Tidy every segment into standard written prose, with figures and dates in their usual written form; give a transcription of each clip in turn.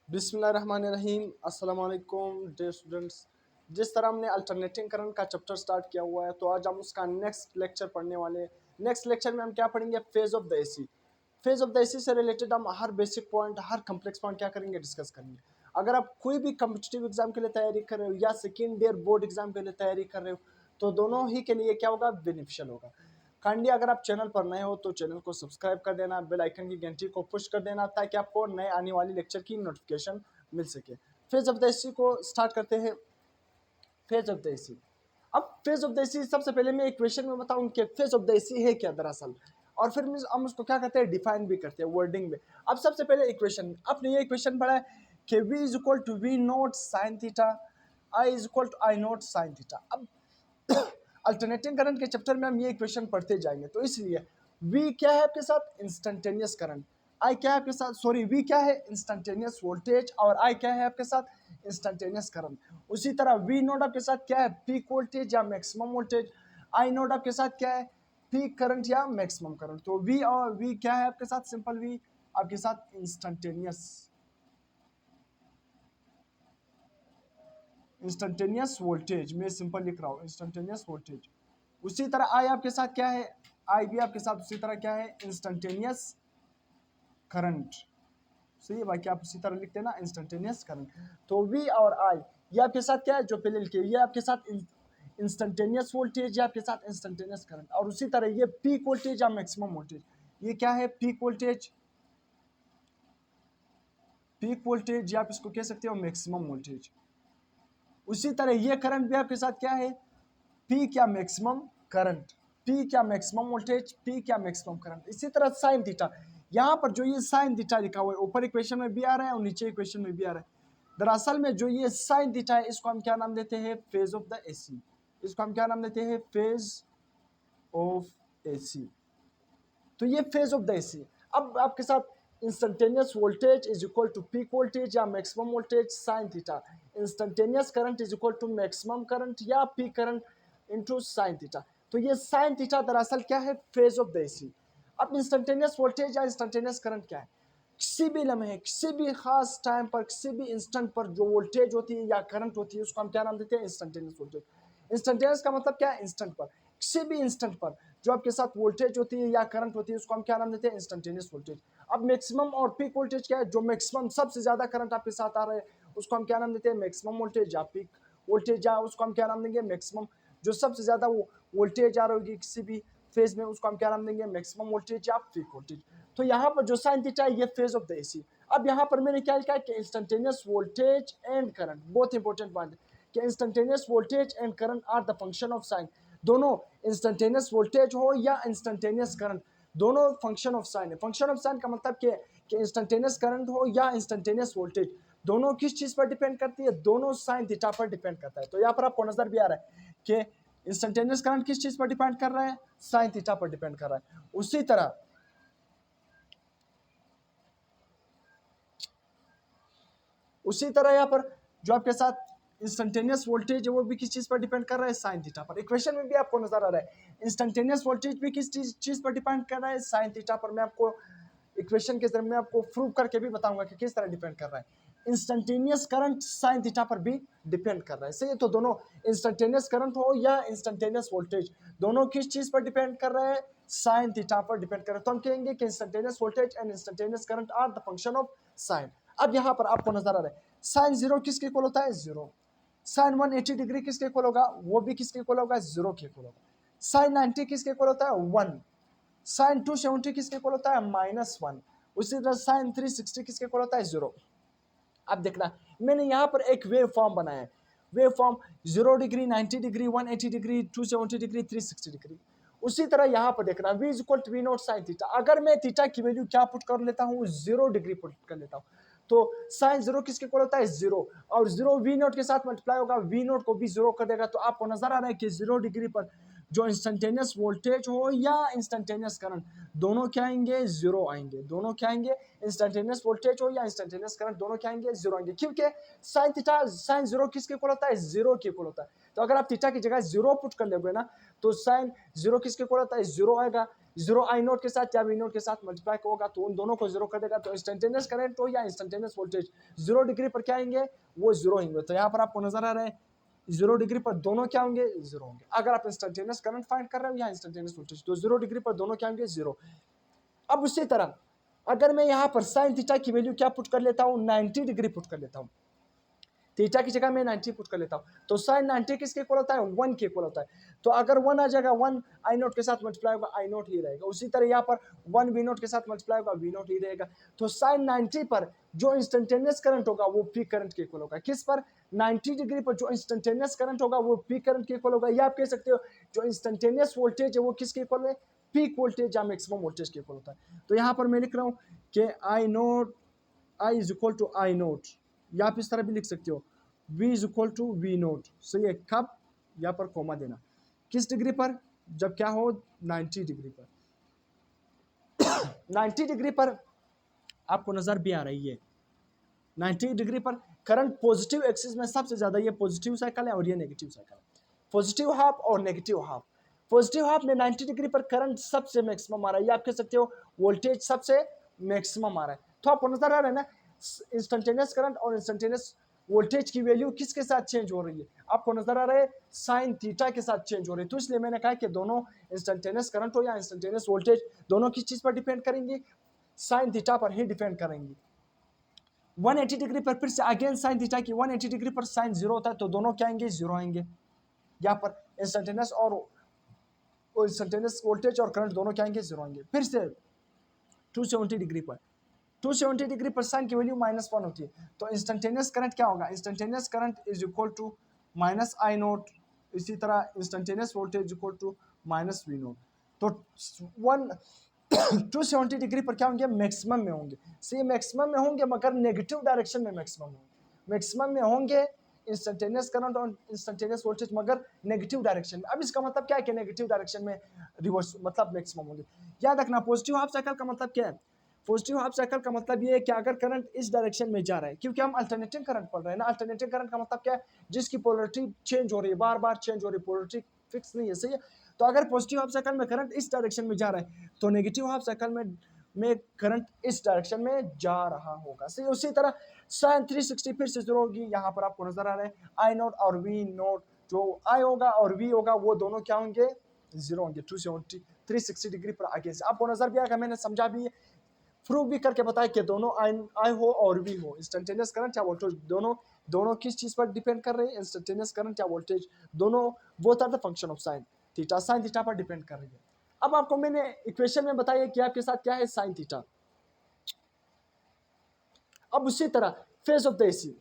बिस्मिल्लाहिर्रहमानिर्रहीम। अस्सलाम वालेकुम डियर स्टूडेंट्स। जिस तरह हमने अल्टरनेटिंग करंट का चैप्टर स्टार्ट किया हुआ है, तो आज हम उसका नेक्स्ट लेक्चर पढ़ने वाले हैं। नेक्स्ट लेक्चर में हम क्या पढ़ेंगे? Phase of the AC. Phase of the AC से रिलेटेड हम हर बेसिक पॉइंट, हर कम्प्लेक्स पॉइंट क्या करेंगे? डिस्कस करेंगे। अगर आप कोई भी कम्पिटिटिव एग्जाम के लिए तैयारी कर रहे हो या सेकेंड ईयर बोर्ड एग्जाम के लिए तैयारी कर रहे हो, तो दोनों ही के लिए क्या होगा? बेनिफिशियल होगा। काइंडली अगर आप चैनल पर नए हो तो चैनल को सब्सक्राइब कर देना, बेल आइकन की घंटी को पुश कर देना, ताकि आपको नए आने वाली लेक्चर की नोटिफिकेशन मिल सके। फेज ऑफ द एसी को स्टार्ट करते हैं। Phase of the AC. अब फेज ऑफ द एसी, सबसे पहले मैं इक्वेशन में बताऊं कि फेज ऑफ द एसी है क्या दरअसल, और फिर हम उसको क्या करते हैं? डिफाइन भी करते हैं वर्डिंग में। अब सबसे पहले इक्वेशन, आपने ये इक्वेशन पढ़ा है कि v is equal to V naught sine theta, I is equal to I naught sine theta. अब अल्टरनेटिंग करंट के चैप्टर में हम ये इक्वेशन पढ़ते जाएंगे, तो इसलिए v क्या है आपके साथ? Instantaneous current. आई क्या है आपके साथ? सॉरी, v क्या है? Instantaneous voltage. और आई क्या है आपके साथ? Instantaneous current. उसी तरह वी नोट आपके साथ क्या है? पीक वोल्टेज या मैक्सिमम वोल्टेज। आई नोट आपके साथ क्या है? पीक करंट या मैक्सिमम करंट। तो v और v क्या है आपके साथ? सिंपल v आपके साथ इंस्टेंटेनियस वोल्टेज। मैं सिंपल लिख रहा हूँ, इंस्टेंटेनियस वोल्टेज। उसी तरह आई आपके साथ क्या है? आई भी आपके साथ उसी तरह क्या है? Instantaneous current. सही है भाई, क्या आप उसी तरह लिखते हैं ना, इंस्टेंटेनियस करंट। तो वी और आई ये आपके साथ क्या है? जो पहले लिखे, ये आपके साथ इंस्टेंटेनियस वोल्टेज या आपके साथ इंस्टेंटेनियस करंट। और उसी तरह ये पीक वोल्टेज या मैक्सिमम वोल्टेज, ये क्या है? Peak voltage. पीक वोल्टेज या आप इसको कह सकते हो मैक्सिमम वोल्टेज। उसी तरह ये करंट भी आपके साथ क्या है? पीक या मैक्सिमम करंट। पीक या मैक्सिमम वोल्टेज, पीक या मैक्सिमम करंट। इसी तरह साइन थीटा, यहाँ पर जो ये साइन थीटा लिखा हुआ है, ऊपर इक्वेशन में भी आ रहा है और नीचे इक्वेशन में भी आ रहा है। दरअसल में जो ये साइन थीटा है, इसको हम क्या नाम देते हैं? Phase of the AC. इसको हम क्या नाम देते हैं? Phase of AC. तो ये फेज ऑफ द एसी। अब आपके साथ instantaneous voltage is equal to peak voltage या maximum voltage sine theta. Instantaneous current is equal to maximum current या peak current into sine theta. तो ये साइन थीटा दरअसल क्या है? Phase of the AC. अब इंस्टेंटेनियस वोल्टेज या instantaneous current क्या है? किसी भी लम्हे, किसी भी खास टाइम पर, किसी भी इंस्टेंट पर जो वोल्टेज होती है या करंट होती है, उसको हम क्या नाम देते हैं? Instantaneous voltage. इंस्टेंटेनियस का मतलब क्या है? इंस्टेंट पर, किसी भी इंस्टेंट पर जो आपके साथ वोल्टेज होती है या करंट होती है, उसको हम क्या नाम देते हैं? Instantaneous voltage. अब मैक्सिमम और पीक वोल्टेज क्या है? जो मैक्सिमम, सबसे ज्यादा करंट आपके साथ आ रहा है, उसको हम क्या नाम देते हैं? मैक्सिमम वोल्टेज या पीक वोल्टेज, या उसको हम क्या नाम देंगे? मैक्सिमम। जो सबसे ज्यादा वो वोल्टेज आ रही होगी किसी भी फेज में, उसको हम क्या नाम देंगे? मैक्सिमम वोल्टेज या पीक वोल्टेज। तो यहाँ पर जो साइन थीटा है, ये फेज ऑफ द एसी। अब यहाँ पर मैंने क्या लिखा है कि इंस्टेंटेनियस वोल्टेज एंड करंट, बहुत इंपॉर्टेंट पॉइंट है कि instantaneous voltage and current are the function of sine. दोनों, इंस्टेंटेनियस वोल्टेज हो या इंस्टेंटेनियस करंट, दोनों फंक्शन ऑफ साइन है। फंक्शन ऑफ साइन का मतलब कि इंस्टेंटेनियस करंट हो या इंस्टेंटेनियस वोल्टेज, दोनों किस चीज पर डिपेंड करती है? दोनों साइन थीटा पर डिपेंड करता है। तो यहाँ पर आपको नजर भी आ रहा है कि इंस्टेंटेनियस करंट किस चीज पर डिपेंड कर रहा है? साइन थीटा पर डिपेंड कर रहा है। उसी तरह यहाँ पर जो आपके साथ इंस्टेंटेनियस वोल्टेज है, वो भी किस चीज पर डिपेंड कर रहा है? साइन थीटा पर। इक्वेशन में भी आपको नजर आ रहा है इंस्टेंटेनियस वोल्टेज भी किस चीज पर डिपेंड कर रहा है? साइन थीटा पर। मैं आपको इक्वेशन के जरिए आपको प्रूव करके भी बताऊंगा कि किस तरह डिपेंड कर रहा है। इंस्टेंटेनियस करंट साइन थीटा पर भी डिपेंड कर रहा है। सही है, तो दोनों, इंस्टेंटेनियस करंट हो या इंस्टेंटेनियस वोल्टेज, दोनों किस चीज पर डिपेंड कर रहा है? साइन थीटा पर डिपेंड कर रहा है। तो हम कहेंगे कि instantaneous voltage and instantaneous current are the function of sine. अब यहाँ पर आपको नजर आ रहा है साइन जीरो किसके इक्वल होता है? जीरो। साइन 180 डिग्री किसके इक्वल होगा? वो भी किसके इक्वल होगा? जीरो के इक्वल होगा। साइन 90 किसके इक्वल होता है? 1। साइन 270 किसके इक्वल होता है? -1। उसी तरह साइन 360 किसके इक्वल होता है? 0। अब देखना, मैंने यहाँ पर एक वेव फॉर्म बनाया है। Wave form 0 degree, 90 degree, 180 degree, 270 degree, 360 degree. उसी तरह यहाँ पर देखना, v is equal to V naught sine theta. अगर मैं थीटा की वैल्यू क्या पुट कर लेता हूँ? 0 डिग्री पुट कर लेता हूँ, तो साइन 0 किसके इक्वल होता है? 0। और 0 वी नोट के साथ मल्टीप्लाई होगा, वी नोट को भी 0 कर देगा। तो आपको नजर आ रहा है कि 0 डिग्री पर जो इंस्टेंटेनियस वोल्टेज हो या इंस्टेंटेनियस करंट, दोनों क्या आएंगे? 0 आएंगे। दोनों क्या आएंगे? इंस्टेंटेनियस वोल्टेज हो या इंस्टेंटेनियस करंट, दोनों क्या आएंगे? 0 आएंगे। क्योंकि साइन थीटा, साइन 0 किसके इक्वल होता है? 0 के इक्वल होता है। तो अगर आप थीटा की जगह 0 पुट कर लोगे ना, तो साइन 0 किसके इक्वल होता है? 0 आएगा। जीरो आई नोट के साथ या वी नोट के साथ मल्टीप्लाई होगा तो उन दोनों को जीरो कर देगा, तो इंस्टेंटेनियस करंट हो या इंस्टेंटेनियस वोल्टेज 0 डिग्री पर क्या आएंगे, वो जीरो होंगे। तो यहाँ पर आपको नजर आ रहा है 0 डिग्री पर दोनों क्या होंगे, जीरो होंगे। अगर आप इंस्टेंटेनियस करंट फाइंड कर रहे हो या इंस्टेंटेनियस वोल्टेज, तो 0 डिग्री पर दोनों क्या होंगे, जीरो। अब उसी तरह अगर मैं यहाँ पर साइन थीटा की वैल्यू क्या पुट कर लेता हूँ, 90 डिग्री पुट कर लेता हूँ, थीटा की जगह मैं 90 पुट कर लेता हूँ, तो साइन 90 किसके इक्वल होता है, 1 के इक्वल होता है। तो अगर 1 आ जाएगा, 1 आई नोट के साथ मल्टीप्लाई होगा, आई नोट ही रहेगा। उसी तरह यहाँ पर 1 वी नोट के साथ मल्टीप्लाई होगा, वी नोट ही रहेगा। तो साइन 90 पर जो इंस्टेंटेनियस करंट होगा वो पीक करंट के इक्वल होगा। किस पर, 90 डिग्री पर जो इंस्टेंटेनियस करंट होगा वो पीक करंट के इक्वल होगा। या आप कह सकते हो जो इंस्टेंटेनियस वोल्टेज है वो किसके इक्वल है, पीक वोल्टेज या मैक्सिमम वोल्टेज के इक्वल होता है। तो यहाँ पर मैं लिख रहा हूँ कि I naught, I is equal to I naught, या आप इस तरह भी लिख सकते हो V is equal to V naught. सही है, कब, यहाँ पर कोमा देना, किस डिग्री पर, जब क्या हो, 90 डिग्री पर। 90 डिग्री पर आपको नजर भी आ रही है, 90 डिग्री पर करंट पॉजिटिव एक्सिस में सबसे ज्यादा, ये पॉजिटिव साइकिल है और ये नेगेटिव साइकिल है, पॉजिटिव हाफ और नेगेटिव हाफ। पॉजिटिव हाफ में 90 डिग्री पर करंट सबसे मैक्सिमम आ रहा है, या आप कह सकते हो वोल्टेज सबसे मैक्सिमम आ रहा है। तो आपको नजर आ रहा है ना, इंस्टेंटेनियस करंट और इंस्टेंटेनियस वोल्टेज की वैल्यू किसके साथ चेंज हो रही है, आपको नजर आ रहा है साइन थीटा के साथ चेंज हो रही है। तो इसलिए मैंने कहा कि दोनों इंस्टेंटेनियस करंट हो या इंस्टेंटेनियस वोल्टेज, दोनों किस चीज पर डिपेंड करेंगे, साइन थीटा पर ही डिपेंड करेंगे। 180 डिग्री पर फिर से अगेन साइन थीटा की 180 डिग्री पर साइन जीरो होता है, तो दोनों क्या आएंगे, जीरो आएंगे। यहाँ पर इंस्टेंटेनियस और इंस्टेंटेनियस वोल्टेज और करंट दोनों क्या आएंगे, जीरो आएंगे। फिर से 270 डिग्री पर, 270 डिग्री पर साइन की वैल्यू -1 होती है, तो इंस्टेंटेनियस करंट क्या होगा, instantaneous current is equal to minus I naught. इसी तरह instantaneous voltage equal to minus V naught. तो 270 डिग्री पर क्या होंगे, मैक्सिमम में होंगे। सही, मैक्सिमम में होंगे मगर नेगेटिव डायरेक्शन में मैक्सिमम होंगे। मैक्सिमम में होंगे इंस्टेंटेनियस करंट और इंस्टेंटेनियस वोल्टेज मगर नेगेटिव डायरेक्शन में। अब इसका मतलब क्या है कि नेगेटिव डायरेक्शन में रिवर्स मतलब मैक्सिमम होंगे। याद रखना पॉजिटिव हाफ साइकिल का मतलब क्या है, पॉजिटिव हाफ साइकिल का मतलब ये है कि अगर करंट इस डायरेक्शन में जा रहा है, क्योंकि हम अल्टरनेटिंग करंट पढ़ रहे हैं ना, अल्टरनेटिंग करंट का मतलब क्या है, जिसकी पोलरिटी चेंज हो रही है, बार बार चेंज हो रही है, पोलरिटी फिक्स नहीं है। सही है, तो अगर पॉजिटिव हाफ साइकिल में करंट इस डायरेक्शन में जा रहा है, तो नेगेटिव हाफ साइकिल में करंट इस डायरेक्शन में जा रहा होगा। सही, उसी तरह साइन 360 फिर से जीरो होगी। यहाँ पर आपको नजर आ रहा है आई नोट और वी नोट, जो आई होगा और वी होगा वो दोनों क्या होंगे, जीरो होंगे 270 360 डिग्री पर आगे से। आपको नजर भी आएगा, मैंने समझा भी है, प्रूव भी करके बताया कि दोनों आई हो और वी हो, इंस्टेंटेनियस करंट या वोल्टेज दोनों किस चीज पर डिपेंड कर रहे हैं, इंस्टेंटेनियस करंट या वोल्टेज दोनों both are the function of sine theta पर डिपेंड कर रही है। अब आपको मैंने इक्वेशन में बताया कि आपके साथ क्या है, साइन थीटा। अब उसी तरह फेज ऑफ द एसी,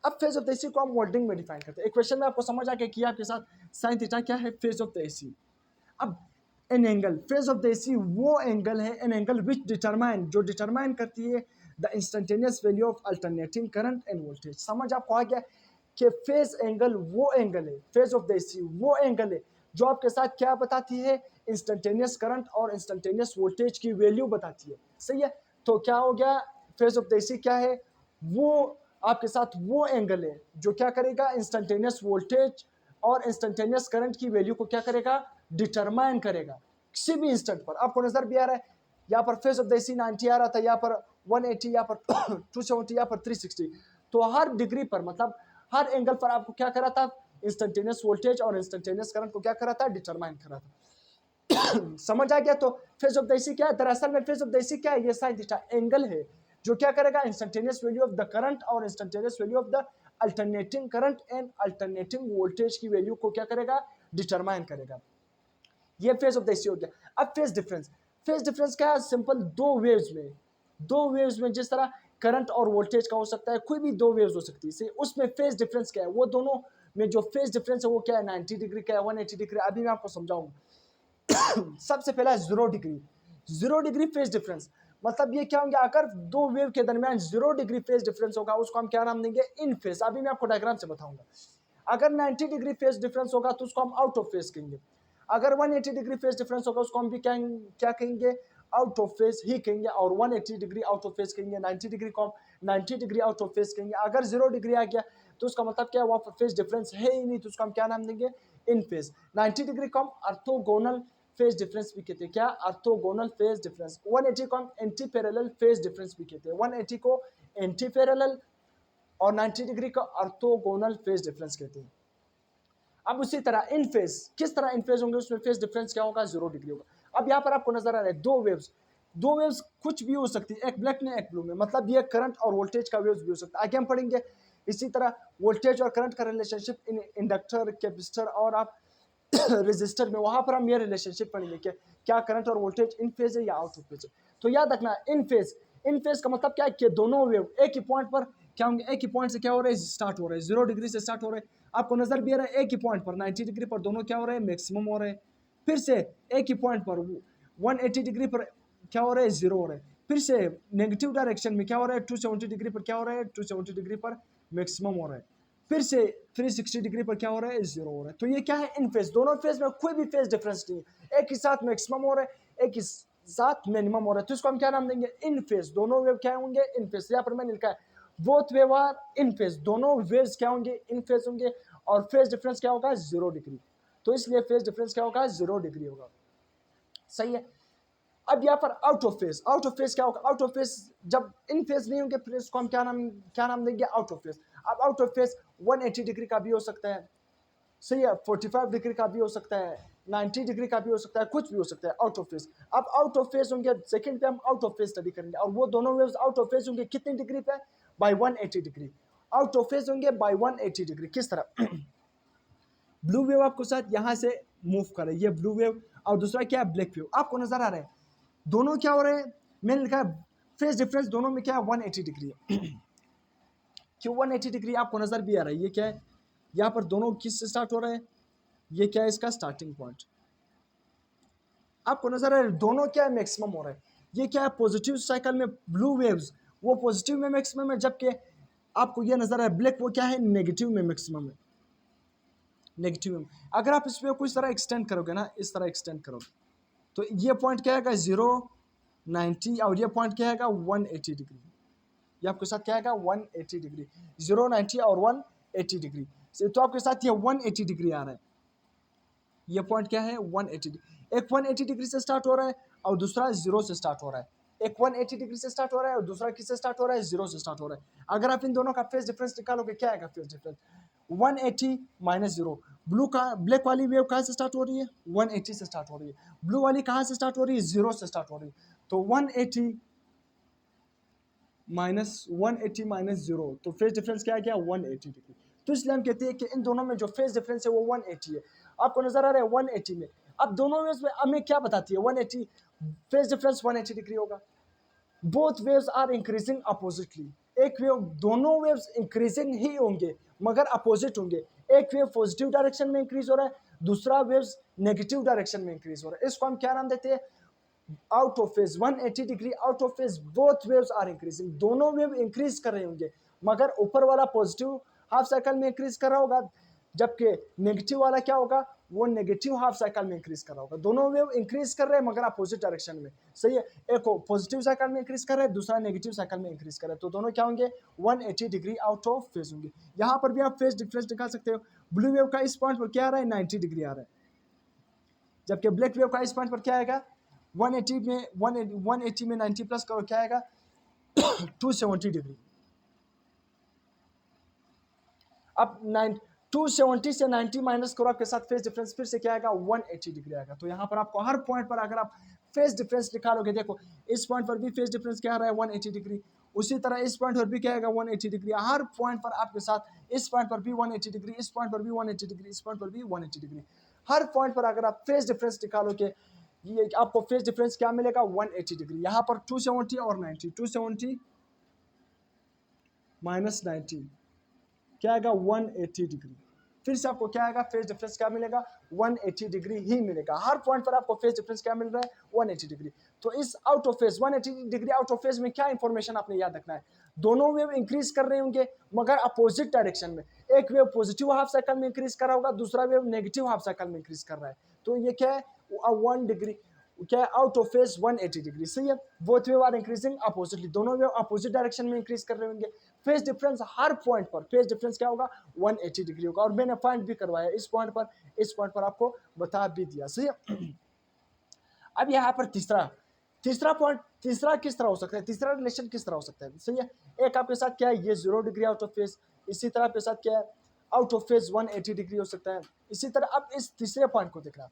अब फेज ऑफ द एसी को हम वोल्टिंग में डिफाइन करते हैं। इक्वेशन में आपको समझ आ गया कि आपके साथ साइन थीटा क्या है, फेज ऑफ द एसी। अब an angle, phase of the AC वो एंगल है, एन एंगल विच डिटरमाइन, जो डिटरमाइन करती है the instantaneous value of alternating current end voltage. समझ आपको आ गया कि फेज एंगल वो एंगल है, फेज ऑफ द एसी वो एंगल है जो आपके साथ क्या बताती है, इंस्टेंटेनियस करंट और इंस्टेंटेनियस वोल्टेज की वैल्यू बताती है। सही है, तो क्या हो गया, फेज ऑफ द एसी क्या है, वो आपके साथ वो एंगल है जो क्या करेगा, इंस्टेंटेनियस वोल्टेज और इंस्टेंटेनियस करंट की वैल्यू को क्या करेगा, डिटरमाइन करेगा किसी भी इंस्टेंट पर। आपको नजर भी आ रहा है, यहाँ पर फेज ऑफ द एसी 90 आ रहा था, यहाँ पर 180, यहाँ पर 270, यहाँ पर 360। तो हर डिग्री पर मतलब हर एंगल पर आपको क्या करा था, इंस्टेंटेनियस वोल्टेज और इंस्टेंटेनियस करंट को क्या करा था, डिटरमाइन करा था। समझ आ गया। तो फेज ऑफ द एसी क्या है, दरअसल में फेज ऑफ द एसी क्या है, ये साइन थीटा एंगल है जो क्या करेगा, instantaneous value of the current और instantaneous value of the alternating current and alternating voltage की वैल्यू को क्या करेगा, डिटरमाइन करेगा। ये फेज ऑफ द एसी हो गया। अब फेज डिफरेंस, फेज डिफरेंस क्या है, सिंपल दो वेव्स में जिस तरह करंट और वोल्टेज का हो सकता है, कोई भी दो वेव्स हो सकती है, उसमें फेज डिफरेंस क्या है, वो दोनों में जो फेज डिफरेंस है वो क्या है, 90 डिग्री का है, 180 डिग्री। अभी मैं आपको समझाऊंगा। सबसे पहला 0 डिग्री फेज डिफरेंस, मतलब ये क्या होंगे, अगर दो वेव के दरमियान 0 डिग्री फेज डिफरेंस होगा उसको हम क्या नाम देंगे, इन फेज। अभी मैं आपको डायग्राम से बताऊंगा। अगर 90 डिग्री फेज डिफरेंस होगा तो उसको हम आउट ऑफ फेज कहेंगे। अगर 180 डिग्री फेज डिफरेंस होगा उसको हम भी क्या कहेंगे, आउट ऑफ फेज ही कहेंगे, और 180 डिग्री आउट ऑफ फेज कहेंगे, 90 डिग्री को हम 90 डिग्री आउट ऑफ फेज कहेंगे। अगर 0 डिग्री आ गया तो उसका मतलब क्या है, वहाँ पर फेज डिफरेंस है ही नहीं, तो उसको हम क्या नाम देंगे, इन फेज। 90 डिग्री को हम ऑर्थोगोनल फेज डिफरेंस भी कहते हैं। क्या? Orthogonal phase difference. 180 को हम एंटी पैरेलल फेज डिफरेंस भी कहते हैं। 180 को एंटी पैरेलल और 90 डिग्री का ऑर्थोगोनल फेज डिफरेंस कहते हैं। अब उसी तरह इन फेज, किस तरह इन फेज होंगे, उसमें फेज डिफरेंस क्या होगा? 0 डिग्री होगा। अब यहाँ पर आपको नजर आ रहा है दो वेव्स कुछ भी हो सकती है, एक ब्लैक में एक ब्लू में, मतलब ये करंट और वोल्टेज का वेव्स भी हो सकता है। आगे हम पढ़ेंगे इसी तरह वोल्टेज और करंट का रिलेशनशिप इन इंडक्टर, कैपेसिटर और आप रेजिस्टर में, वहां पर हम ये रिलेशनशिप पढ़ेंगे कि क्या करंट और वोल्टेज इन फेज है या आउट ऑफ फेज है। तो याद रखना इन फेज का मतलब क्या है कि दोनों वेव एक ही पॉइंट पर क्या होंगे, एक ही पॉइंट से क्या हो रहे हैं? स्टार्ट हो रहे हैं, 0 डिग्री से स्टार्ट हो रहे हैं। आपको नजर भी आ रहा है एक ही पॉइंट पर 90 डिग्री पर दोनों क्या हो रहे हैं? मैक्सिमम हो रहे हैं। फिर से एक ही पॉइंट पर 180 डिग्री पर क्या हो रहा है? 0 हो रहा है। फिर से नेगेटिव डायरेक्शन में क्या हो रहा है? 270 डिग्री पर क्या हो रहा है? 270 डिग्री पर मैक्सिमम हो रहा है। फिर से 360 डिग्री पर क्या हो रहा है? 0 हो रहा है। तो ये क्या है? इन फेज, दोनों फेज में कोई भी फेज डिफरेंस नहीं है, एक ही साथ मैक्सिमम हो रहा है, एक ही साथ मिनिमम हो रहा है। तो इसको हम क्या नाम देंगे? इन फेज। दोनों वेव क्या होंगे? In phase. यहाँ पर मैंने लिखा है both wave are in phase, दोनों वेव्स क्या होंगे? इन फेज होंगे। और फेज डिफरेंस क्या होगा? 0 डिग्री। तो इसलिए फेज डिफरेंस क्या होगा? 0 डिग्री होगा। सही है। अब यहाँ पर out of phase, out of phase क्या होगा? आउट ऑफ फेज जब इन फेज नहीं होंगे फिर इसको हम क्या नाम देंगे? Out of phase. अब आउट ऑफ फेज 180 डिग्री का भी हो सकता है, सही है, 45 डिग्री का भी हो सकता है, 90 डिग्री का भी हो सकता है, कुछ भी हो सकता है आउट ऑफ फेज। अब आउट ऑफ फेज होंगे, सेकंड पे हम आउट ऑफ फेज स्टडी करेंगे, और वो दोनों वेव्स आउट ऑफ फेज होंगे कितनी डिग्री पे? By 180 degree. Out of phase होंगे बाय 180 डिग्री। किस तरह? ब्लू वेव आपको साथ यहां से मूव कर रही है, ये ब्लू वेव, और दूसरा क्या है? Black wave. आपको नजर आ रहा है दोनों क्या हो रहे हैं? मैंने लिखा है फेज डिफरेंस दोनों में क्या है? 180 डिग्री है। क्यों 180 डिग्री? आपको नजर भी आ रहा है ये क्या है? यहाँ पर दोनों किस से स्टार्ट हो रहे हैं? ये क्या है? इसका स्टार्टिंग पॉइंट। आपको नजर आ रहा है दोनों क्या है? मैक्सिमम हो रहा है। ये क्या है? पॉजिटिव साइकिल में ब्लू वेव्स वो पॉजिटिव में मैक्सिमम है, जबकि आपको ये नजर आ रहा है ब्लैक वो क्या है? नेगेटिव में मैक्सिमम है, नेगेटिव में। अगर आप इस पे कुछ तरह एक्सटेंड करोगे ना, इस तरह एक्सटेंड करोगे तो ये पॉइंट क्या आएगा? 0, 90, और ये पॉइंट क्या आएगा? 180 डिग्री। ये आपके साथ क्या आएगा? 180 डिग्री। 0, 90 और 180 डिग्री। तो आपके साथ ये 180 डिग्री आ रहा है। ये पॉइंट क्या है? 180 डिग्री। एक 180 डिग्री से स्टार्ट हो रहा है और दूसरा 0 से स्टार्ट हो रहा है। एक 180 डिग्री से स्टार्ट हो रहा है और दूसरा किससे स्टार्ट हो रहा है? 0 से स्टार्ट हो रहा है। अगर आप इन दोनों का फेज डिफरेंस निकालोगे, क्या आएगा फेज डिफरेंस? 180 माइनस 0। ब्लू का ब्लैक वाली वेव कहाँ से स्टार्ट हो रही है? 180 से स्टार्ट हो रही है। ब्लू वाली कहाँ से स्टार्ट हो रही है? 0 से स्टार्ट हो रही है। तो 180 माइनस 0, तो फेज डिफरेंस क्या आ गया? 180 डिग्री। तो इसलिए हम कहते हैं कि इन दोनों में जो फेज डिफरेंस है वो 180 है। आपको नजर आ रहा है 180 में। अब दोनों वेव्स में हमें क्या बताती है? 180 फेज डिफरेंस 180 डिग्री होगा। Both waves are increasing oppositely. एक वेव, दोनों वेव्स इंक्रीजिंग ही होंगे मगर अपोजिट होंगे। एक वेव पॉजिटिव डायरेक्शन में इंक्रीज हो रहा है, दूसरा वेव्स नेगेटिव डायरेक्शन में इंक्रीज हो रहा है। इसको हम क्या नाम देते हैं? Out of phase. 180 degree out of phase, both waves are increasing. दोनों वेव इंक्रीज कर रहे होंगे मगर ऊपर वाला पॉजिटिव हाफ साइकिल में इंक्रीज कर रहा होगा, जबकि नेगेटिव वाला क्या होगा? वो नेगेटिव हाफ साइकिल में इंक्रीज कर रहा होगा। दोनों वेव इंक्रीज कर रहे हैं मगर अपोजिट डायरेक्शन में, सही है। एक पॉजिटिव साइकिल में इंक्रीज कर रहा है, दूसरा नेगेटिव साइकिल में इंक्रीज कर रहा है। तो दोनों क्या होंगे? 180 डिग्री आउट ऑफ फेज होंगे। यहाँ पर भी आप फेज डिफरेंस निकाल सकते हो। ब्लू वेव का इस पॉइंट पर क्या आ रहा है? 90 डिग्री आ रहा है, जबकि ब्लैक वेव का इस पॉइंट पर क्या आएगा? 180 में 90 प्लस करो, क्या आएगा? 270 डिग्री। अब 270 से 90 माइनस करो, आपके साथ फेज डिफरेंस फिर से क्या आएगा? 180 डिग्री आएगा। तो यहाँ पर आपको हर पॉइंट पर अगर आप फेज डिफरेंस निकालोगे, देखो इस पॉइंट पर भी फेज डिफरेंस क्या आ रहा है? 180 डिग्री। उसी तरह इस पॉइंट पर भी क्या आएगा? 180 डिग्री। हर पॉइंट पर आपके साथ इस पॉइंट पर भी 180 डिग्री, इस पॉइंट पर भी 180 डिग्री, इस पॉइंट पर भी 180 डिग्री। हर पॉइंट पर अगर आप फेज डिफरेंस निकालोगे, ये आपको फेज डिफरेंस क्या मिलेगा? 180 डिग्री। यहाँ पर 270 और 90, 270 माइनस 90 क्या आएगा? 180 डिग्री। फिर से आपको क्या आएगा? फेज डिफरेंस क्या मिलेगा? 180 डिग्री ही मिलेगा। हर पॉइंट पर आपको फेज डिफरेंस क्या मिल रहा है? 180 डिग्री। तो इस out of phase 180 degree out of phase में क्या इंफॉर्मेशन आपने याद रखना है? दोनों वेव इंक्रीज कर रहे होंगे मगर अपोजिट डायरेक्शन में। एक वेव पॉजिटिव हाफ साइकिल में इंक्रीज कर रहा होगा, दूसरा वेव नेगेटिव हाफ साइकिल में इंक्रीज कर रहा है। तो ये क्या है? 1 डिग्री क्या है? आउट ऑफ फेज 180 डिग्री, सही है। Both wave are increasing oppositely, दोनों वेव अपोजिट डायरेक्शन में इंक्रीज कर रहे होंगे। फेज डिफरेंस हर पॉइंट पर फेज डिफरेंस क्या होगा? 180 डिग्री होगा। और मैंने फाइंड भी करवाया इस पॉइंट पर, इस पॉइंट पर आपको बता भी दिया, सही है। अब यहाँ पर तीसरा पॉइंट, तीसरा किस तरह हो सकता है, तीसरा रिलेशन किस तरह हो सकता है, सही है। एक आपके साथ क्या है, ये 0 डिग्री आउट ऑफ फेज, इसी तरह आपके साथ क्या है, आउट ऑफ फेज 180 डिग्री हो सकता है। इसी तरह अब इस तीसरे पॉइंट को देखना,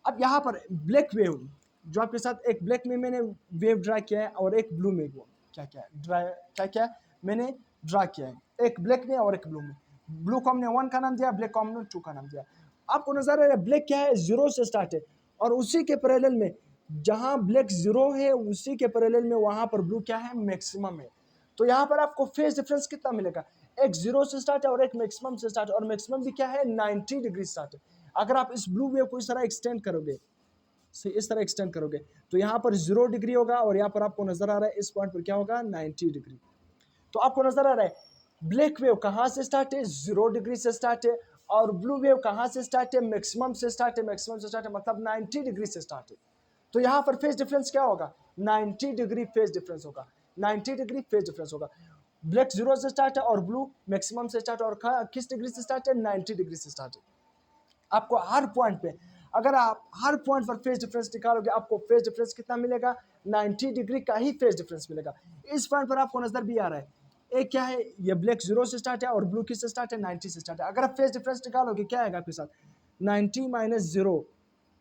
अब यहाँ पर ब्लैक वेव, जो आपके साथ एक ब्लैक में मैंने वेव ड्रा किया है और एक ब्लू में क्या मैंने ड्रा किया है, एक ब्लैक में और एक ब्लू में। ब्लू को हमने 1 का नाम दिया, ब्लैक को हमने 2 का नाम दिया। आपको नजर आ रहा है ब्लैक क्या है, 0 से स्टार्ट है, और उसी के पैरेलल में जहां ब्लैक 0 है उसी के पैरेलल में वहां पर ब्लू क्या है, मैक्सिमम है। तो यहाँ पर आपको फेज डिफरेंस कितना मिलेगा, एक 0 से स्टार्ट है और एक मैक्सिमम से स्टार्ट है, और मैक्सिमम भी क्या है, 90 डिग्री स्टार्ट है। अगर आप इस ब्लू वेव को इस तरह एक्सटेंड करोगे, तो यहाँ पर 0 डिग्री होगा, और यहाँ पर आपको नजर आ रहा है इस पॉइंट पर क्या होगा, 90 डिग्री। तो आपको नजर आ रहा है ब्लैक वेव कहाँ से स्टार्ट है, 0 डिग्री से स्टार्ट है, और ब्लू वेव कहाँ से स्टार्ट है, मैक्सिमम से स्टार्ट है, मतलब 90 डिग्री से स्टार्ट है। तो यहाँ पर फेज डिफरेंस क्या होगा, 90 डिग्री फेज डिफरेंस होगा, 90 डिग्री फेज डिफरेंस होगा। ब्लैक 0 से स्टार्ट है और ब्लू मैक्सिमम से स्टार्ट है, और किस डिग्री से स्टार्ट है, 90 डिग्री से स्टार्ट है। आपको हर पॉइंट पे, अगर आप हर पॉइंट पर फेज डिफरेंस निकालोगे, आपको फेज डिफरेंस कितना मिलेगा, 90 डिग्री का ही फेज डिफरेंस मिलेगा। इस पॉइंट पर आपको नजर भी आ रहा है, एक क्या है, ये ब्लैक 0 से स्टार्ट है और ब्लू किस से स्टार्ट है, 90 से स्टार्ट है। अगर आप फेज डिफरेंस निकालोगे क्या आएगा आपके साथ, 90 माइनस 0,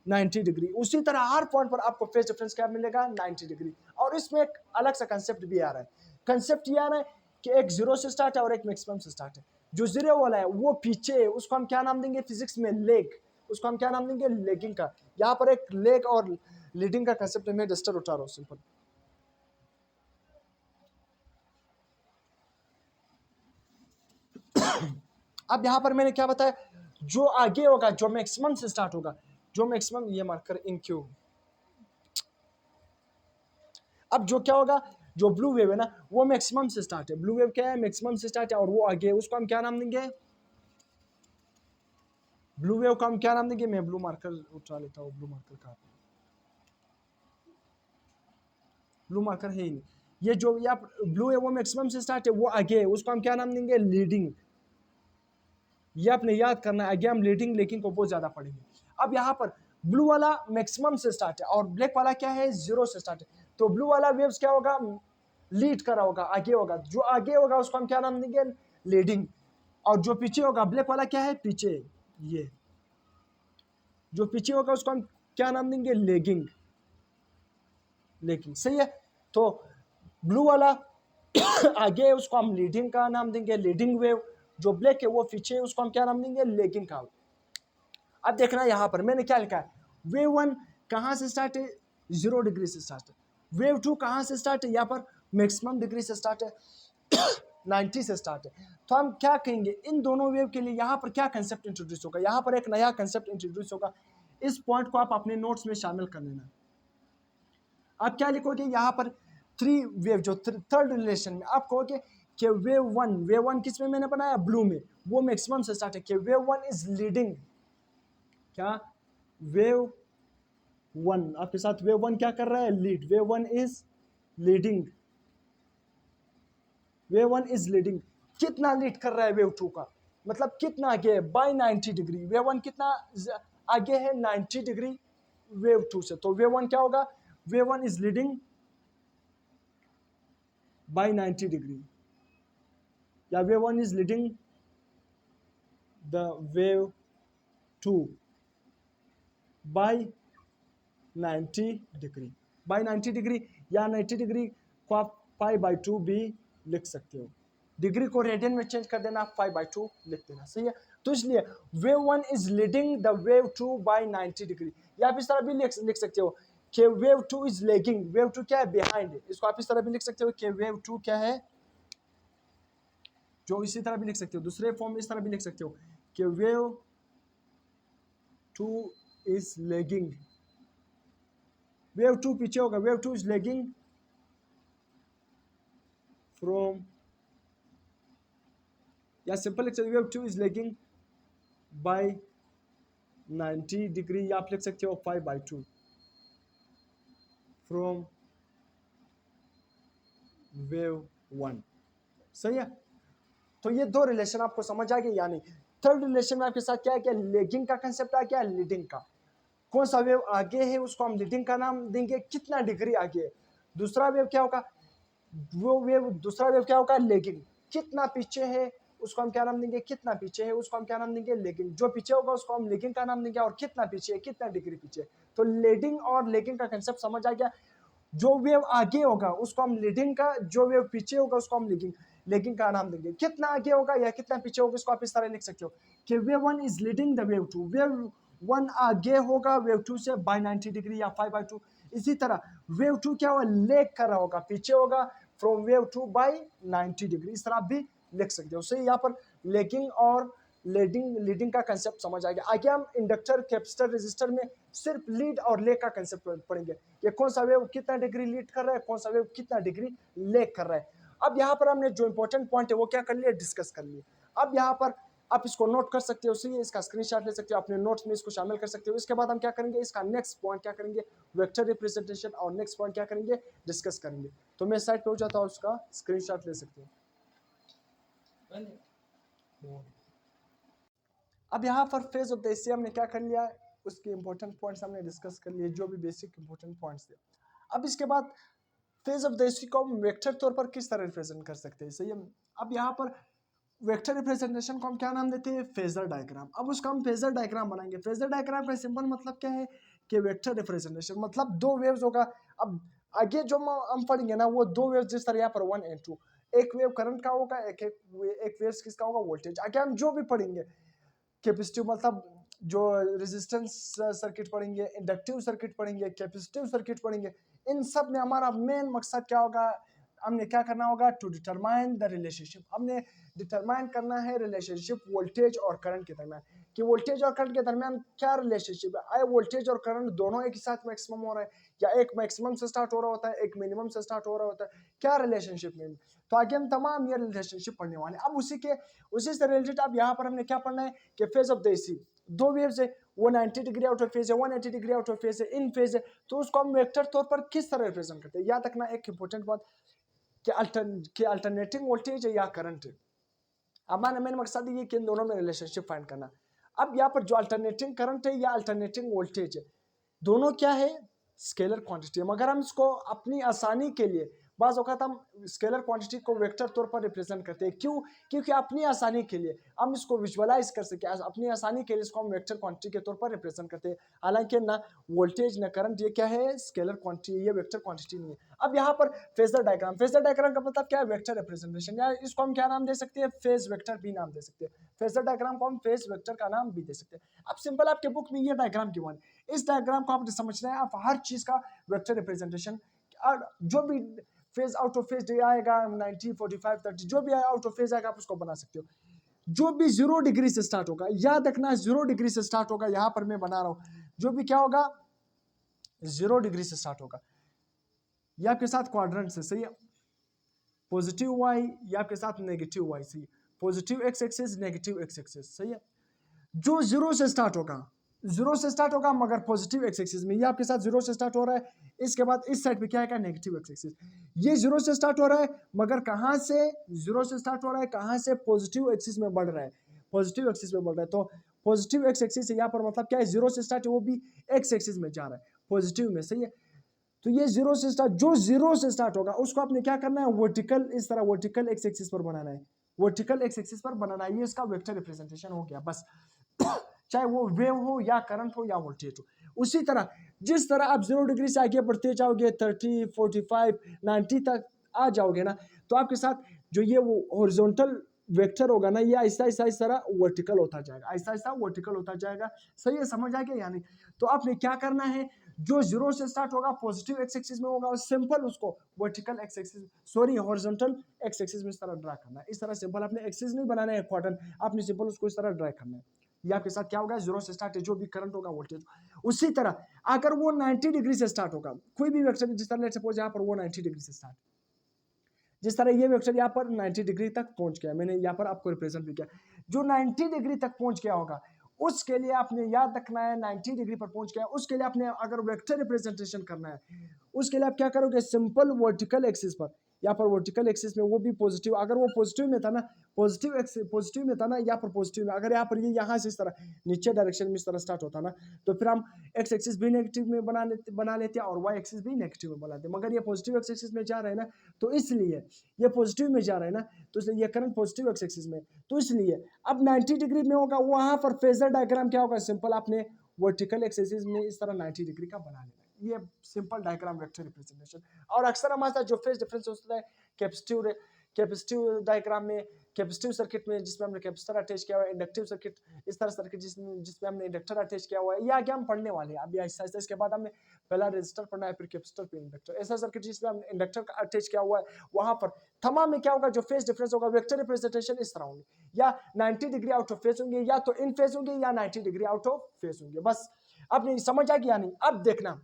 90 डिग्री। उसी तरह हर पॉइंट पर आपको फेज डिफरेंस क्या मिलेगा, 90 डिग्री। और इसमें एक अलग सा कंसेप्ट भी आ रहा है, कंसेप्ट ये आ रहा है कि एक 0 से स्टार्ट है और एक मैक्सिमम से स्टार्ट है। जो 0 वाला है वो पीछे है, उसको हम क्या नाम देंगे फिजिक्स में, लेग, उसको हम क्या नाम देंगे, लेगिंग का। यहाँ पर एक लेग और लीडिंग का कंसेप्ट मैं डस्टर उठा रहा हूँ सिंपल। अब यहाँ पर मैंने क्या बताया, जो आगे होगा, जो मैक्सिमम से स्टार्ट होगा, जो मैक्सिमम, ये मार्कर इन क्यू। अब जो क्या होगा, जो ब्लू वेव है ना, वो मैक्सिमम से स्टार्ट है, ब्लू वेव क्या है, मैक्सिमम से स्टार्ट है, और वो आगे, उसको हम क्या नाम देंगे, ब्लू वेव का हम क्या नाम देंगे, मैं ब्लू मार्कर उठा लेता हूँ, ब्लू मार्कर का, ब्लू मार्कर है ही नहीं, ये जो या ब्लू है वो मैक्सिमम से स्टार्ट है, वो आगे है, उसको हम क्या नाम देंगे, लीडिंग। ये आपने याद करना है, आगे हम लीडिंग लेकिन को बहुत ज्यादा पढ़ेंगे। अब यहाँ पर ब्लू वाला मैक्सिमम से स्टार्ट है और ब्लैक वाला क्या है, 0 से स्टार्ट है। तो ब्लू वाला वेव्स क्या होगा, लीड कर रहा होगा, आगे होगा, जो आगे होगा उसको हम क्या नाम देंगे, लीडिंग। और जो पीछे होगा, ब्लैक वाला क्या है, पीछे, ये जो पीछे होगा उसको हम क्या नाम देंगे, लेगिंग, लेगिंग, सही है। तो ब्लू वाला आगे है, उसको हम लीडिंग का नाम देंगे, लीडिंग वेव। जो ब्लैक है वो पीछे है, उसको हम क्या नाम देंगे, लेगिंग का। अब देखना यहाँ पर मैंने क्या लिखा है, वेव 1 कहाँ से स्टार्ट है, 0 डिग्री से स्टार्ट है। वेव 2 कहाँ से स्टार्ट है, यहाँ पर मैक्सिमम डिग्री से स्टार्ट है, 90 से स्टार्ट है। तो हम क्या कहेंगे, इन दोनों वेव के लिए यहाँ पर क्या कंसेप्ट इंट्रोड्यूस होगा, यहाँ पर एक नया कंसेप्ट इंट्रोड्यूस होगा। इस पॉइंट को आप अपने नोट्स में शामिल कर लेना। आप क्या लिखोगे, यहाँ पर 3 वेव, जो थर्ड रिलेशन में आप कहोगे कि वेव 1 किस में मैंने बनाया, ब्लू में, वो मैक्सिमम से स्टार्ट है, कि वेव 1 इज लीडिंग, क्या, वेव 1 आपके साथ, वेव 1 क्या कर रहा है, lead, wave 1 is leading, wave 1 is leading. कितना लीड कर रहा है वेव 2 का, मतलब कितना आगे है, बाय 90 डिग्री। वेव 1 कितना आगे है, 90 डिग्री वेव 2 से। तो वेव 1 क्या होगा, wave 1 is leading by 90 degree, या wave 1 is leading the wave 2 by 90 degree, by 90 degree, या 90 डिग्री को आप पाई बाई 2 भी लिख सकते हो, डिग्री को रेडियन में चेंज कर देना, 5/2 लिख देना, सही है। तो इसलिए wave 1 is leading the wave 2 by 90 degree, या आप इस तरह भी लिख सकते हो कि वेव 2 इज लेगिंग, वेव 2 क्या है, बिहाइंड है। इसको आप इस तरह भी लिख सकते हो कि वेव 2 क्या है, जो इसी तरह भी लिख सकते हो, दूसरे फॉर्म में इस तरह भी लिख सकते हो कि वेव 2 इज लेगिंग, वेव 2 पीछे होगा, वेव 2 इज लेगिंग फ्रॉम, या सिंपल लिख सकते हो wave 2 is lagging by 90 degree, या आप लिख सकते हो 5/2 फ्रॉम वेव 1, सही है। तो ये 2 रिलेशन आपको समझ आ गए, यानी थर्ड रिलेशन में आपके साथ क्या है, क्या लेगिंग का कंसेप्ट आ गया, लीडिंग का। कौन सा वेव आगे है उसको हम लीडिंग का नाम देंगे, कितना डिग्री आगे है। दूसरा वेव क्या होगा, वो वेव दूसरा वेव क्या होगा, लेगिंग, कितना पीछे है उसको हम क्या नाम देंगे, कितना पीछे है उसको हम क्या नाम देंगे, लेगिंग। जो पीछे होगा उसको हम लेगिंग का नाम देंगे, और कितना पीछे है, कितना डिग्री पीछे। तो लीडिंग और लेगिंग का कंसेप्ट समझ आ गया। जो वेव आगे होगा उसको हम लीडिंग का, जो वेव पीछे होगा उसको हम लेगिंग लेगिंग का नाम देंगे। कितना आगे होगा या कितना पीछे होगा इसको आप इस तरह लिख सकते हो कि wave one is leading the wave two, wave one आगे होगा वेव टू से बाय 90 डिग्री या 5/2। इसी तरह वेव टू क्या होगा, लेग कर रहा होगा, पीछे होगा from wave two by 90 degree. इस तरह आप भी लिख सकते हो। सही, यहाँ पर लेगिंग और लीडिंग का कंसेप्ट समझ आ गया। आगे हम इंडक्टर, कैपेसिटर, रेजिस्टर में सिर्फ लीड और लेग का कंसेप्ट पढ़ेंगे कि कौन सा वेव कितना डिग्री लीड कर रहा है, कौन सा वेव कितना डिग्री लेग कर रहा है। अब यहाँ पर हमने जो इंपॉर्टेंट पॉइंट है वो क्या कर लिया, डिस्कस कर लिए। अब यहाँ पर आप इसको नोट कर सकते हो, सही, इसका स्क्रीनशॉट ले सकते हो, अपने नोट्स में इसको शामिल कर सकते हो। इसके बाद हम क्या करेंगे, इसका नेक्स्ट पॉइंट क्या करेंगे, वेक्टर रिप्रेजेंटेशन, और नेक्स्ट पॉइंट क्या करेंगे, डिस्कस करेंगे। तो मैं साइड पे हो जाता हूँ, उसका स्क्रीनशॉट ले सकते हो। अब यहाँ पर फेज ऑफ द एसी हमने क्या कर लिया, उसके इंपॉर्टेंट पॉइंट्स हमने डिस्कस कर लिए, जो भी बेसिक इंपॉर्टेंट पॉइंट्स थे। अब इसके बाद फेज ऑफ द एसी को हम वेक्टर तौर पर किस तरह रिप्रेजेंट कर सकते हैं, सही है। अब यहाँ पर वेक्टर रिप्रेजेंटेशन को हम क्या नाम देते हैं, फेजर डायग्राम। अब उसका हम फेजर डायग्राम बनाएंगे। फेजर डायग्राम का सिंपल मतलब क्या है कि वेक्टर रिप्रेजेंटेशन मतलब दो वेव्स होगा। अब आगे जो हम पढ़ेंगे ना, वो दो वेव्स जिस तरह यहाँ पर 1 and 2, एक वेव करंट का होगा, एक वेव किसका होगा, वोल्टेज। आगे हम जो भी पढ़ेंगे, कैपेसिटिव मतलब जो रेजिस्टेंस सर्किट पढ़ेंगे, इंडक्टिव सर्किट पढ़ेंगे, कैपेसिटिव सर्किट पढ़ेंगे, इन सब में हमारा मेन मकसद क्या होगा, हमने क्या करना होगा, टू डिटरमाइन द रिलेशनशिप। हमने डिटरमाइन करना है रिलेशनशिप वोल्टेज और करंट के दरमियान, कि वोल्टेज और करंट के दरमियान क्या रिलेशनशिप है। आए वोल्टेज और करंट दोनों एक ही साथ मैक्सिमम हो रहा है, या एक मैक्सिमम से स्टार्ट हो रहा होता है, एक मिनिमम से स्टार्ट हो रहा होता है, क्या रिलेशनशिप में। तो आगे हम तमाम ये रिलेशनशिप पढ़ने वाले हैं। अब उसी से रिलेटेड अब यहाँ पर हमने क्या पढ़ना है कि फेज ऑफ द एसी, दो वेव्स है, वो 90 डिग्री आउट ऑफ फेज है, 180 डिग्री आउट ऑफ फेज है, इन फेज है, तो उसको हम वेक्टर तौर पर किस तरह रिप्रेजेंट करते हैं। याद रखना एक इंपॉर्टेंट बात कि अल्टरनेटिंग वोल्टेज है या करंट है। हमारा मेन मकसद ये कि इन दोनों में रिलेशनशिप फाइंड करना। अब यहाँ पर जो अल्टरनेटिंग करंट है या अल्टरनेटिंग वोल्टेज है, दोनों क्या है, स्केलर क्वांटिटी है। मगर हम इसको अपनी आसानी के लिए बाज़ औक़ात हम स्केलर क्वांटिटी को वेक्टर तौर पर रिप्रेजेंट करते हैं। क्यों? क्योंकि अपनी आसानी के लिए हम इसको विजुअलाइज कर सके, अपनी आसानी के लिए इसको हम वेक्टर क्वांटिटी के तौर पर रिप्रेजेंट करते हैं। हालांकि ना वोल्टेज ना करंट ये क्या है, स्केलर क्वांटिटी, ये वेक्टर क्वांटिटी नहीं है। अब यहाँ पर फेजर डायग्राम, फेजर डायग्राम का मतलब क्या है, वेक्टर रिप्रेजेंटेशन, या इसको हम क्या नाम दे सकते हैं, फेज वेक्टर भी नाम दे सकते हैं। फेजर डायग्राम को हम फेज वेक्टर का नाम भी दे सकते हैं। अब सिंपल आपके बुक में ये डायग्राम क्यों है, इस डायग्राम को आपने समझना है। आप हर चीज का वेक्टर रिप्रेजेंटेशन, और जो भी फेज आउट ऑफ फेज आएगा 90, 45, 30, जो भी आउट ऑफ फेज आएगा आप उसको बना सकते हो। जो भी 0 डिग्री से स्टार्ट होगा, याद रखना 0 डिग्री से स्टार्ट होगा। यहां पर मैं बना रहा हूं, जो भी क्या होगा 0 डिग्री से स्टार्ट होगा, या आपके साथ क्वाड्रेंट से, सही है, पॉजिटिव वाई या आपके साथ नेगेटिव वाई, सही है, positive x axis, negative x axis, सही है। जो 0 से स्टार्ट होगा, 0 से स्टार्ट होगा मगर पॉजिटिव एक्स एक्सिस में, ये आपके साथ 0 से स्टार्ट हो रहा है। इसके बाद इस साइड पे क्या है, नेगेटिव एक्स एक्सिस। ये 0 से स्टार्ट हो रहा है मगर कहां से 0 से स्टार्ट हो रहा है, कहां से, पॉजिटिव एक्सिस में बढ़ रहा है, पॉजिटिव एक्सिस में बढ़ रहा है। तो पॉजिटिव एक्स एक्सिस यहाँ पर मतलब क्या है, 0 से स्टार्ट है वो भी एक्स एक्सिस में जा रहा है, पॉजिटिव में, सही है। तो ये 0 से स्टार्ट, जो 0 से स्टार्ट होगा उसको आपने क्या करना है, वर्टिकल, इस तरह वर्टिकल एक्स एक्सिस पर बनाना है, वर्टिकल एक्स एक्सिस पर बनाना है। ये इसका वेक्टर रिप्रेजेंटेशन हो गया, बस। चाहे वो वेव हो या करंट हो या वोल्टेज हो। उसी तरह जिस तरह आप 0 डिग्री से आगे बढ़ते जाओगे 30, 45, 90 तक आ जाओगे ना, तो आपके साथ जो ये वो हॉरिजॉन्टल वेक्टर होगा ना, ये आहिस्ता आहिस्ता इस तरह वर्टिकल होता जाएगा, आहिस्ता आहिस्ता वर्टिकल होता जाएगा। सही है, समझ आ गया यानी। तो आपने क्या करना है, जो 0 से स्टार्ट होगा पॉजिटिव एक्स एक्सिस में होगा, और सिंपल उसको vertical x axis, sorry horizontal x axis में इस तरह ड्रा करना है। इस तरह सिंपल आपने एक्सिस नहीं बनाना है क्वाड्रेंट, आपने सिंपल उसको इस तरह ड्रा करना है। ये आपके साथ क्या होगा, 0 से स्टार्ट है, जो भी करंट होगा वोल्टेज। उसी तरह अगर वो 90 डिग्री से स्टार्ट होगा, कोई भी वेक्टर, जिस तरह लेट्स सपोज यहाँ पर वो 90 डिग्री से स्टार्ट, जिस तरह ये वेक्टर यहाँ पर 90 डिग्री तक पहुंच गया, मैंने यहाँ पर आपको रिप्रेजेंट भी किया, जो 90 डिग्री तक पहुंच गया होगा उसके लिए आपने याद रखना है, 90 डिग्री पर पहुंच गया, उसके लिए आपने अगर वेक्टर रिप्रेजेंटेशन करना है, उसके लिए आप क्या करोगे, सिंपल वर्टिकल एक्सिस पर, यहाँ पर वर्टिकल एक्सिस में वो भी पॉजिटिव, अगर वो पॉजिटिव में था ना, पॉजिटिव में था ना, यहाँ पर पॉजिटिव में, अगर यहाँ पर ये यहाँ से इस तरह नीचे डायरेक्शन में इस तरह स्टार्ट होता ना, तो फिर हम एक्स एक्सिस भी नेगेटिव में बना लेते हैं और वाई एक्सिस भी नेगेटिव में बनाते हैं। मगर ये पॉजिटिव एक्स एक्सिस में जा रहे हैं ना, तो इसलिए ये पॉजिटिव में जा रहे हैं ना, तो इसलिए ये करंट पॉजिटिव एक्स एक्सिस में, तो इसलिए अब 90 डिग्री में होगा, वहां पर फेजर डायग्राम क्या होगा, सिंपल आपने वर्टिकल एक्सिस में इस तरह 90 डिग्री का बना लेना। ये सिंपल डायग्राम वेक्टर रिप्रेजेंटेशन। और अक्सर हमारे साथ जो फेज डिफरेंस होता है कैपेसिटिव डायग्राम में, कैपेसिटिव सर्किट में जिसमें हमने कैपेसिटर अटैच किया हुआ है, इंडक्टिव सर्किट इस तरह सर्किट जिसमें हमने इंडक्टर अटैच किया हुआ है, ये आगे हम पढ़ने वाले हैं अभी ऐसा। इसके बाद हमने पहला रेजिस्टर पढ़ना है, फिर कैपेसिटर, फिर इंडक्टर। ऐसा सर्किट जिसमें हमने इंडक्टर अटैच किया हुआ है, वहां पर थमा में क्या होगा, जो फेज डिफरेंस होगा वेक्टर रिप्रेजेंटेशन इस तरह होंगे, या 90 डिग्री आउट ऑफ फेज होंगे, या तो इन फेज होंगे, या 90 डिग्री आउट ऑफ फेज होंगे। बस अब नहीं समझ आ गया नहीं। अब देखना,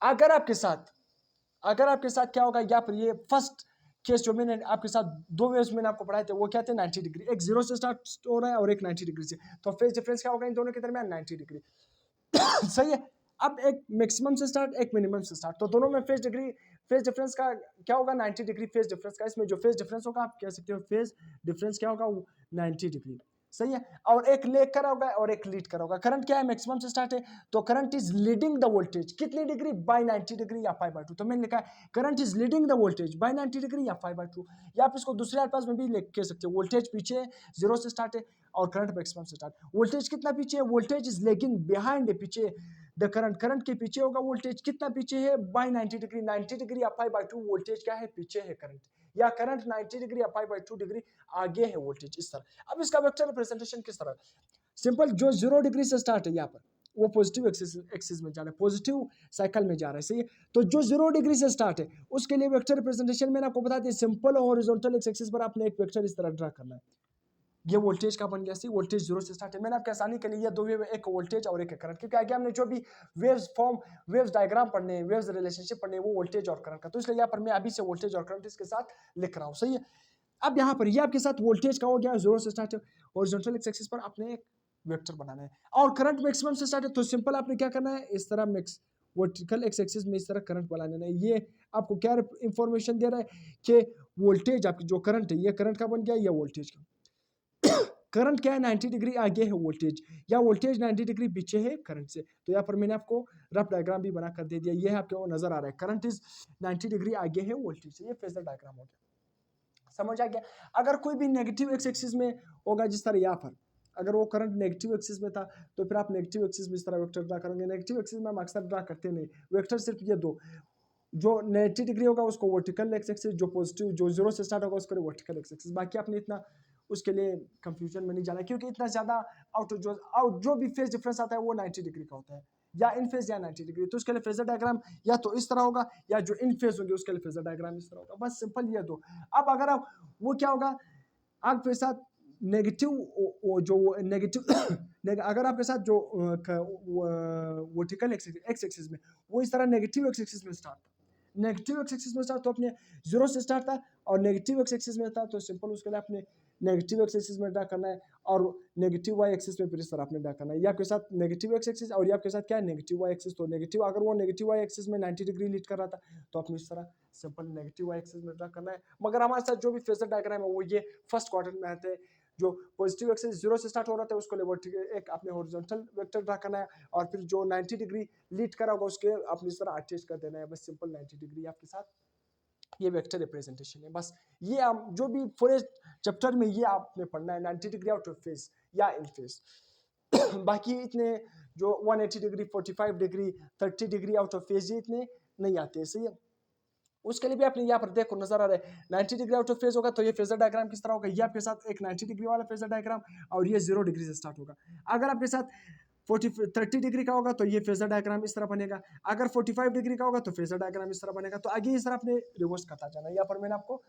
अगर आपके साथ क्या होगा, या फिर ये फर्स्ट केस जो मैंने आपके साथ दो वेव्स मैंने आपको पढ़ाए थे, वो क्या थे, 90 डिग्री, एक 0 से स्टार्ट हो रहा है और एक 90 डिग्री से, तो फेज डिफरेंस क्या होगा इन दोनों के दरमियान, 90 डिग्री। सही है। अब एक मैक्सिमम से स्टार्ट, एक मिनिमम से स्टार्ट, तो दोनों में फेज डिफरेंस का क्या होगा, 90 डिग्री फेज डिफरेंस का। इसमें जो फेज डिफरेंस होगा आप कह सकते हो फेज डिफरेंस क्या होगा, 90 डिग्री। सही है। और एक लेग करा होगा और एक लीड करा होगा। करंट क्या है, मैक्सिमम से स्टार्ट है, तो current is leading the voltage कितनी डिग्री, बाय 90 डिग्री या 5/2। तो मैंने लिखा है current is leading the voltage by 90 degree या 5/2। या आप इसको दूसरे अल्फाज में भी कह सकते हो, वोल्टेज पीछे है, 0 से स्टार्ट है और करंट मैक्सिमम से स्टार्ट। वोल्टेज कितना पीछे है, वोल्टेज इज लेगिंग बिहाइंड है, पीछे द करंट के पीछे होगा वोल्टेज, कितना पीछे है, बाय 90 डिग्री, 90 डिग्री या 5/2 वोल्टेज क्या है, पीछे है करंट, या करंट 90 डिग्री या 5/2 डिग्री आगे है वोल्टेज, इस तरह। अब इसका वेक्टर रिप्रेजेंटेशन किस तरह, सिंपल, जो 0 डिग्री से स्टार्ट है यहाँ पर वो पॉजिटिव एक्सिस में जा रहा है, पॉजिटिव साइकिल में जा रहा है। सही है। तो जो 0 डिग्री से स्टार्ट है उसके लिए वेक्टर रिप्रेजेंटेशन मैंने आपको बता दिया, सिंपल हॉरिजॉन्टल एक्सिस पर आपने एक वेक्टर इस तरह ड्रा करना है। ये वोल्टेज का बन गया, सी वोल्टेज 0 से स्टार्ट है। मैंने आपके आसानी के लिए ये दो वेव, एक वोल्टेज और एक करंट, क्योंकि आगे हमने जो भी वेव्स डायग्राम पढ़ने, वेव्स रिलेशनशिप पढ़ने, वो वोल्टेज और करंट का, तो इसलिए यहाँ पर मैं अभी से वोल्टेज और करंट इसके साथ लिख रहा हूँ। सही है। अब यहाँ पर ये आपके साथ वोल्टेज का हो गया, 0 से स्टार्ट है, हॉरिजॉन्टल एक्सिस पर आपने एक वेक्टर बनाना है। और करंट मैक्सिमम से स्टार्ट है, तो सिंपल आपने क्या करना है, इस तरह वर्टिकल एक्सिस में इस तरह करंट बनाना है। ये आपको क्या इंफॉर्मेशन दे रहा है कि वोल्टेज आपकी जो करंट है, ये करंट का बन गया, ये वोल्टेज का। करंट क्या है, 90 डिग्री आगे है वोल्टेज, या वोल्टेज 90 डिग्री पीछे है करंट से। तो यहाँ पर मैंने आपको रफ डायग्राम भी बना कर दे दिया, ये आपको नजर आ रहा है, करंट इज 90 डिग्री आगे है वोल्टेज से। ये फेजर डायग्राम हो गया, समझ आ गया। अगर कोई भी नेगेटिव एक्स एक्सिस में होगा, जिस तरह यहाँ पर अगर वो करंट नेगेटिव एक्सिस में था, तो फिर आप नेगेटिव एक्सिस में इस तरह वेक्टर ड्रा करेंगे। नेगेटिव एक्सिस में हम अक्सर ड्रा करते नहीं, वेक्टर सिर्फ ये दो, जो 90 डिग्री होगा उसको वर्टिकल एक्स एक्सिस, जो पॉजिटिव जो 0 से स्टार्ट होगा उसको वर्टिकल एक्स एक्सिस। बाकी आपने इतना उसके लिए कंफ्यूजन में नहीं जाना, क्योंकि इतना ज्यादा आउट जो भी फेज डिफरेंस आता है वो 90 डिग्री का होता है, या इन फेज या 90 डिग्री। तो उसके लिए फेजर डायग्राम या तो इस तरह होगा, या जो इन फेज होंगे उसके लिए फेजर डायग्राम इस तरह होगा। बस सिंपल ये दो। अब अगर आप वो क्या होगा आपके साथ नेगेटिव, जो नेगेटिव अगर आपके साथ जो वर्टिकल एक्स एक्सिस में वो इस तरह नेगेटिव एक्स एक्सिस में स्टार्ट था, नेगेटिव एक्स एक्सिस में स्टार्ट, तो अपने 0 से स्टार्ट था और नेगेटिव एक्स एक्सिस में था, तो सिंपल उसके लिए आपने नेगेटिव एक्स एक्सिस में ड्रा करना है, और नेगेटिव वाई एक्सिस में फिर इस तरह आपने ड्रा करना है। ये आपके साथ नेगेटिव एक्स एक्सिस और ये आपके साथ क्या है, नेगेटिव वाई एक्सिस। तो नेगेटिव, अगर वो नेगेटिव वाई एक्सिस में 90 डिग्री लीड कर रहा था, तो आपने इस तरह सिंपल नेगेटिव वाई एक्सिस में ड्रा करना है। मगर हमारे साथ जो भी फेजर डायग्राम है वो ये फर्स्ट क्वाड्रेंट में आते हैं, जो पॉजिटिव एक्सिस 0 से स्टार्ट हो रहा था उसको लिए एक आपने हॉरिजॉन्टल वेक्टर ड्रा करना है, और फिर जो 90 डिग्री लीड करा होगा उसके आपने इस तरह अटैच कर देना है। बस सिंपल 90 डिग्री आपके साथ ये वेक्टर रिप्रेजेंटेशन है। बस ये आप जो भी पूरे चैप्टर में ये आपने पढ़ना है, 90 डिग्री आउट ऑफ फेज या इन फेज। बाकी इतने जो 180 degree, 45 degree, 30 degree out of phase, ये इतने नहीं आते। सही है। उसके लिए भी आपने यहाँ पर देखो नजर आ रहा है 90 डिग्री आउट ऑफ फेज होगा, तो ये फेजर डायग्राम किस तरह होगा, ये आपके साथ एक 90 डिग्री वाला फेजर डायग्राम, और ये 0 डिग्री से स्टार्ट होगा। अगर आपके साथ 30 डिग्री का होगा तो ये फेजर डायग्राम इस तरह बनेगा, अगर 45 डिग्री का होगा तो फेजर डायग्राम इस तरह बनेगा। तो आगे इस तरह आपने रिवर्स करता जाना। यहाँ पर मैंने आपको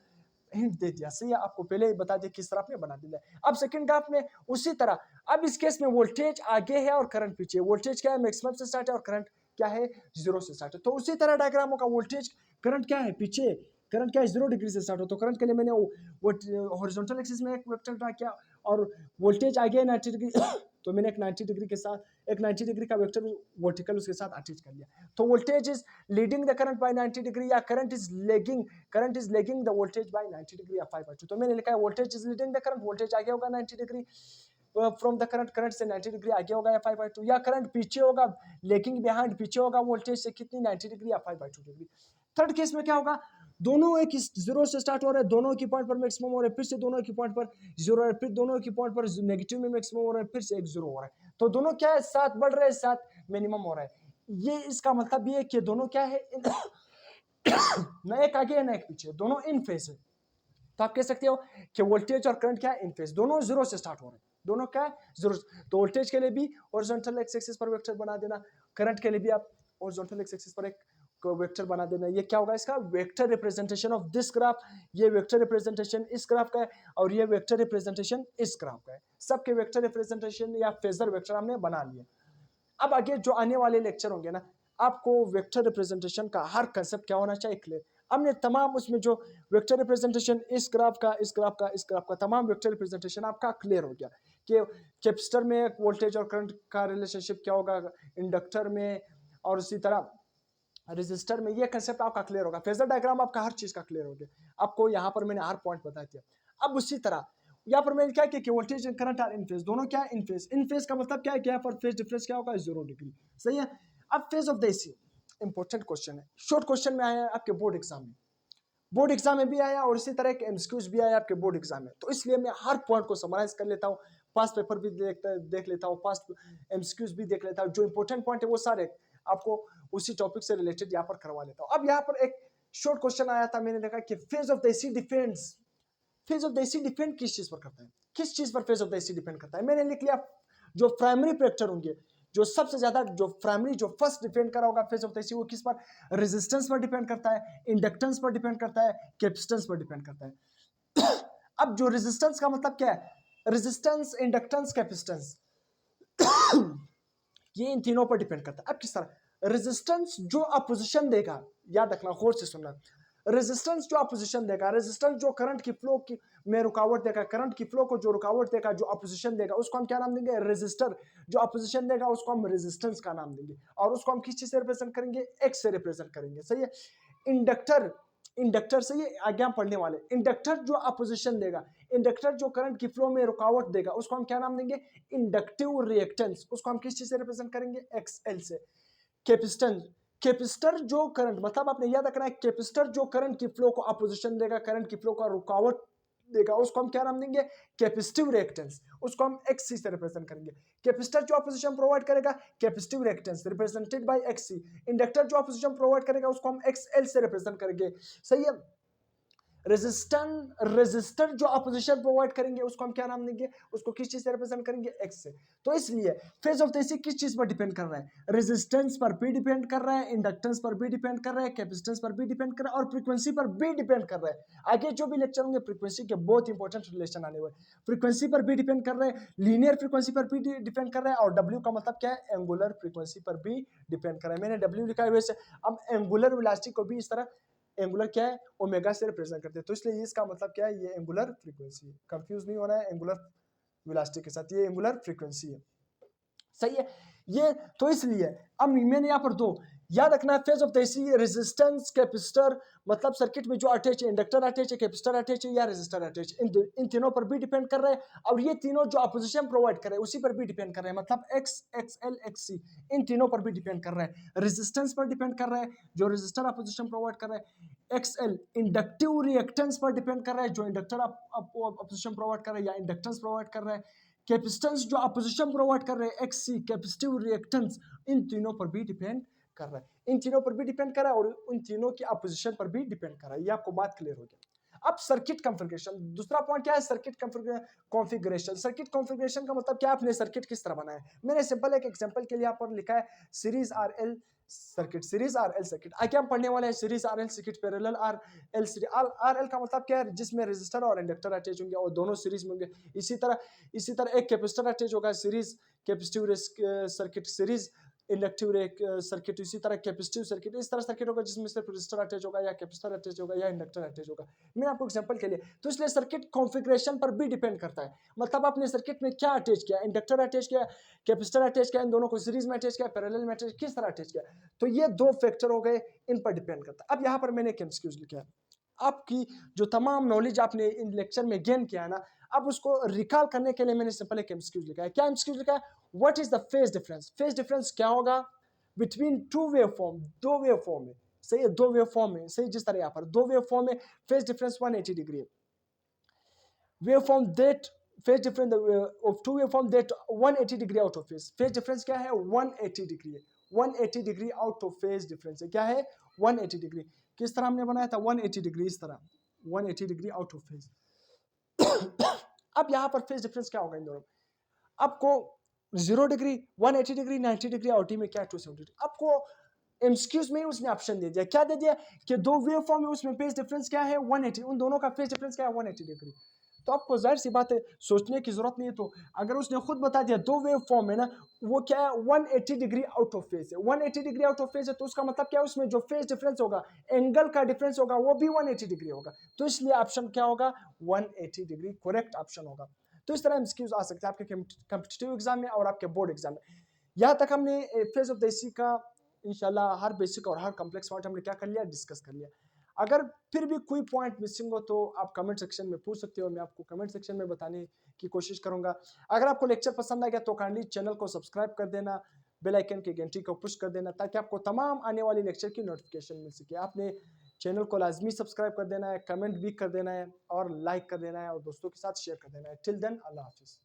हिंट दे दिया। सही है, आपको पहले ही बता दिया किस तरह आपने बना दिया। अब सेकंड ग्राफ में उसी तरह, अब इस केस में वोल्टेज आगे है और करंट पीछे। वोल्टेज क्या है, मैक्सिमम से स्टार्ट है, और करंट क्या है, 0 से स्टार्ट है। तो उसी तरह डायग्राम होगा, वोल्टेज करंट क्या है पीछे, करंट क्या है 0 डिग्री से स्टार्ट हो, तो करंट के लिए मैंने हॉरिजॉन्टल एक्सिस में एक वेक्टर ड्रा किया, और वोल्टेज आ गया 90 डिग्री तो मैंने एक 90 डिग्री के साथ एक 90 डिग्री का वेक्टर वर्टिकल उसके साथ अटैच कर लिया। तो voltage is leading the current by 90 degree या current is lagging the voltage by 90 degree या 5/2। तो मैंने लिखा है voltage is leading the current, voltage आगे होगा 90 डिग्री फ्रॉम द करंट से 90 डिग्री आगे होगा या 5/2, या करंट पीछे होगा लेकिन बिहाइंड पीछे होगा वोल्टेज से कितनी 90 डिग्री या 5/2 डिग्री। थर्ड केस में क्या होगा, दोनों एक जीरो से स्टार्ट हो रहे हैं, दोनों की पॉइंट पर मैक्सिमम हो रहा है, फिर से दोनों की पॉइंट पर जीरो है, फिर दोनों की पॉइंट पर नेगेटिव में मैक्सिमम हो रहा है, फिर से एक जीरो हो रहा है। तो दोनों क्या है, साथ बढ़ रहे हैं, साथ मिनिमम हो रहा है। ये इसका मतलब ये है कि दोनों क्या है न एक आगे न एक पीछे, दोनों इन फेज है। तो आप कह सकते हो कि वोल्टेज और करंट क्या है, इन फेज, दोनों जीरो से स्टार्ट हो रहे हैं, दोनों क्या है जीरो। तो वोल्टेज के लिए भी हॉरिजॉन्टल एक्स एक्सिस पर वेक्टर बना देना, करंट के लिए भी आप हॉरिजॉन्टल एक्स एक्सिस पर एक वेक्टर बना देना। ये क्या होगा, इसका vector representation of this graph, ये वेक्टर रिप्रेजेंटेशन इस ग्राफ का है और ये वेक्टर रिप्रेजेंटेशन इस ग्राफ का है। सबके वेक्टर रिप्रेजेंटेशन या फेजर वेक्टर हमने बना लिए। अब आगे जो आने वाले लेक्चर होंगे ना, आपको वेक्टर रिप्रेजेंटेशन का हर कंसेप्ट क्या होना चाहिए, क्लियर। हमने तमाम उसमें जो वेक्टर रिप्रेजेंटेशन इस ग्राफ का इस ग्राफ का इस ग्राफ का तमाम वेक्टर रिप्रेजेंटेशन आपका क्लियर हो गया कि कैपेसिटर में वोल्टेज और करंट का रिलेशनशिप क्या होगा, इंडक्टर में और उसी तरह रेजिस्टर में, ये कंसेप्ट आपका क्लियर होगा। फेजर डायग्राम आपका हर चीज का क्लियर हो गया, आपको यहाँ पर मैंने हर पॉइंट बता दिया। अब उसी तरह यहाँ पर मैंने क्या किया कि voltage and current are in phase, दोनों क्या है इन फेज। इन फेज का मतलब क्या है कि यहाँ पर फेज डिफरेंस क्या होगा 0 डिग्री, सही है। अब phase of the AC important question है, शॉर्ट क्वेश्चन में आया है आपके बोर्ड एग्जाम में, बोर्ड एग्जाम में भी आया और इसी तरह के एमसीक्यूज भी आया आपके बोर्ड एग्जाम में। तो इसलिए मैं हर पॉइंट को समराइज कर लेता हूँ, पास्ट पेपर भी देख लेता हूँ, पास्ट एमसीक्यूज भी देख लेता हूँ, जो इंपॉर्टेंट पॉइंट है वो सारे आपको उसी टॉपिक से रिलेटेड यहाँ पर करवा लेता हूँ। अब यहाँ पर एक शॉर्ट क्वेश्चन आया था, मैंने देखा कि phase of the AC depends, phase of the AC depend किस चीज पर करता है, किस चीज पर phase of the AC depend करता है। मैंने लिख लिया जो प्राइमरी प्रेक्टर होंगे, जो सबसे ज्यादा जो प्राइमरी जो फर्स्ट डिपेंड कर रहा होगा फेज ऑफ द एसी, वो किस पर, रेजिस्टेंस पर डिपेंड करता है, इंडक्टेंस पर डिपेंड करता है, कैपेसिटेंस पर डिपेंड करता है। अब जो रेजिस्टेंस का मतलब क्या है, रेजिस्टेंस, इंडक्टेंस, कैपेसिटेंस, ये इन तीनों पर डिपेंड करता है। अब किस तरह, रेजिस्टेंस जो अपोजिशन देगा, याद रखना गौर से सुनना, रेजिस्टेंस जो अपोजिशन देगा, रेजिस्टेंस जो करंट की फ्लो की में रुकावट देगा, करंट की फ्लो को जो रुकावट देगा, जो अपोजिशन देगा, उसको हम क्या नाम देंगे, रेजिस्टर। जो अपोजिशन देगा उसको हम रेजिस्टेंस का नाम देंगे, और उसको हम किस चीज से रिप्रेजेंट करेंगे, एक्स से रिप्रेजेंट करेंगे, सही है। इंडक्टर, इंडक्टर से ये आगे हम पढ़ने वाले, इंडक्टर जो अपोजिशन देगा, इंडक्टर जो करंट की फ्लो में रुकावट देगा, उसको हम क्या नाम देंगे, इंडक्टिव रिएक्टेंस, उसको हम किस चीज से रिप्रेजेंट करेंगे, एक्सएल से। कैपेसिटेंस, कैपेसिटर जो करंट, मतलब आपने याद रखना है, कैपेसिटर जो करंट की फ्लो को अपोजिशन देगा, करंट की फ्लो का रुकावट देगा, उसको हम क्या नाम देंगे, कैपेसिटिव रिएक्टेंस, उसको हम एक्ससी से रिप्रेजेंट करेंगे। कैपेसिटर जो अपोजिशन प्रोवाइड करेगा, capacitive reactance represented by एक्ससी। Inductor जो अपोजिशन प्रोवाइड करेगा, उसको हम एक्सएल से रिप्रेजेंट करेंगे, सही है। रेजिस्टर जो अपोजिशन प्रोवाइड करेंगे, उसको हम क्या नाम देंगे, उसको किस चीज से रिप्रेजेंट करेंगे, एक्स से। तो इसलिए फेज ऑफ द एसी किस चीज पर डिपेंड कर रहा है, रेजिस्टेंस पर भी डिपेंड कर रहा है, इंडक्टेंस पर भी डिपेंड कर रहा है, कैपेसिटेंस पर भी डिपेंड कर रहा है, और फ्रीक्वेंसी पर भी डिपेंड कर रहा है। आगे जो भी लेक्चर होंगे फ्रीक्वेंसी के बहुत इंपॉर्टेंट रिलेशन आने वाले, फ्रीक्वेंसी पर भी डिपेंड कर रहा है, लीनियर फ्रीक्वेंसी पर भी डिपेंड कर रहा है, और डब्ल्यू का मतलब क्या है, एंगुलर फ्रीक्वेंसी पर भी डिपेंड कर रहा है। मैंने डब्ल्यू लिखा है वैसे, अब एंगुलर वेलोसिटी को भी इस तरह, एंगुलर क्या है, ओमेगा से रिप्रेजेंट करते हैं, तो इसलिए इसका मतलब क्या है, ये एंगुलर फ्रीक्वेंसी है, कंफ्यूज नहीं होना है एंगुलर वेलोसिटी के साथ, ये एंगुलर फ्रीक्वेंसी है, सही है। ये तो इसलिए अब मैंने यहाँ पर दो याद रखना है, phase of the AC, resistance, capacitor, मतलब सर्किट में जो अटैच है, इंडक्टर अटैच है, कैपेसिटर अटैच है या रेजिस्टर अटैच, इन तीनों पर भी डिपेंड कर रहे हैं, और ये तीनों जो अपोजिशन प्रोवाइड कर रहे हैं उसी पर भी डिपेंड कर रहे हैं, मतलब एक्स, एक्सएल, एक्ससी, इन तीनों पर भी डिपेंड कर रहा है। रेजिस्टेंस पर डिपेंड कर रहा है, जो रेजिस्टर अपोजिशन प्रोवाइड कर रहा है, एक्सएल इंडक्टिव रिएक्टेंस पर डिपेंड कर रहा है, जो इंडक्टर अपोजिशन प्रोवाइड कर रहा है या इंडक्टेंस प्रोवाइड कर रहा है, कैपेसिटेंस जो अपोजिशन प्रोवाइड कर रहे हैं, एक्ससी, कैपेसिटिव रिएक्टेंस, इन तीनों पर भी डिपेंड कर रहा है, इन तीनों पर भी डिपेंड कर रहा है, और उन तीनों की अपोजिशन पर भी डिपेंड कर रहा है। ये आपको बात क्लियर हो गया। अब सर्किट कॉन्फ़िगरेशन, दूसरा पॉइंट क्या है, सर्किट कॉन्फ़िगरेशन। सर्किट कॉन्फ़िगरेशन का मतलब क्या, आपने सर्किट किस तरह बनाया है। मैंने सिंपल एक एग्जांपल के लिए यहाँ पर लिखा है series RL circuit, series RL circuit. आगे हम पढ़ने वाले हैं series RL circuit, parallel RL series. RL का मतलब क्या है, जिसमें रेजिस्टर और इंडक्टर अटैच होंगे और दोनों सीरीज में होंगे। इसी तरह एक कैपेसिटर अटैच होगा, series capacitive circuit, series inductive circuit, इसी तरह कैपेसिटिव सर्किट, इस तरह सर्किट होगा जिसमें सिर्फ रेजिस्टर अटैच होगा या कैपेसिटर अटैच होगा या इंडक्टर अटैच होगा। मैंने आपको एग्जांपल के लिए, तो इसलिए सर्किट कॉन्फ़िगरेशन पर भी डिपेंड करता है, मतलब आपने सर्किट में क्या अटैच किया, इंडक्टर अटैच किया, कैपेसिटर अटैच किया, इन दोनों को सीरीज में अटैच किया, पैरेलल में अटैच, किस तरह अटैच किया, तो ये दो फैक्टर हो गए, इन पर डिपेंड करता है। अब यहाँ पर मैंने एक एमसीक्यूज लिखा है, आपकी जो तमाम नॉलेज आपने इन लेक्चर में गेन किया ना, अब उसको रिकॉल करने के लिए मैंने सिंपल एक एमसीक्यूज लिखा है। क्या एमसीक्यूज लिखा है? What is the phase difference? Phase difference क्या होगा बिटवीन टू वेव फॉर्म, दो वेव फॉर्म है, सही है, दो वेव फॉर्म है, सही, जिस तरह यहाँ पर दो वेव फॉर्म है, फेज डिफरेंस 180 डिग्री है। Wave form that phase difference of two wave form that 180 degree out of phase, phase difference क्या है? 180 डिग्री है, 180 degree out of phase difference है, क्या है? 180 डिग्री। किस तरह हमने बनाया था? 180 डिग्री, इस तरह 180 डिग्री आउट ऑफ फेज। अब यहाँ पर फेज डिफरेंस क्या होगा इन दोनों? आपको 0 डिग्री, 180 डिग्री, 90 डिग्री, और टी में क्या है 270 डिग्री। आपको एमसीक्यूज में उसने ऑप्शन दे दिया, क्या दे दिया कि दो वेव फॉर्म है, उसमें फेज डिफरेंस क्या है? 180, उन दोनों का फेज डिफरेंस क्या है? 180 डिग्री। तो आपको जाहिर सी बात है सोचने की जरूरत नहीं है, तो अगर उसने खुद बता दिया दो वेव फॉर्म है ना, वो क्या है? 180 डिग्री आउट ऑफ फेज है, 180 डिग्री आउट ऑफ फेज है, तो उसका मतलब क्या है? उसमें जो फेज डिफरेंस होगा, एंगल का डिफरेंस होगा, वो भी 180 डिग्री होगा, तो इसलिए ऑप्शन क्या होगा? 180 डिग्री करेक्ट ऑप्शन होगा। तो इस तरह एमसीक्यूज आ सकते हैं आपके कॉम्पिटिटिव एग्जाम में और आपके बोर्ड एग्जाम में। यहाँ तक हमने फेज ऑफ देसी का इंशाल्लाह हर बेसिक और हर कॉम्प्लेक्स पॉइंट हमने क्या कर लिया? डिस्कस कर लिया। अगर फिर भी कोई पॉइंट मिसिंग हो तो आप कमेंट सेक्शन में पूछ सकते हो, मैं आपको कमेंट सेक्शन में बताने की कोशिश करूंगा। अगर आपको लेक्चर पसंद आ गया तो काइंडली चैनल को सब्सक्राइब कर देना, बेल आइकन की घंटी को पुश कर देना, ताकि आपको तमाम आने वाली लेक्चर की नोटिफिकेशन मिल सके। आपने चैनल को लाजमी सब्सक्राइब कर देना है, कमेंट भी कर देना है और लाइक कर देना है और दोस्तों के साथ शेयर कर देना है। टिल देन, अल्लाह हाफिज़।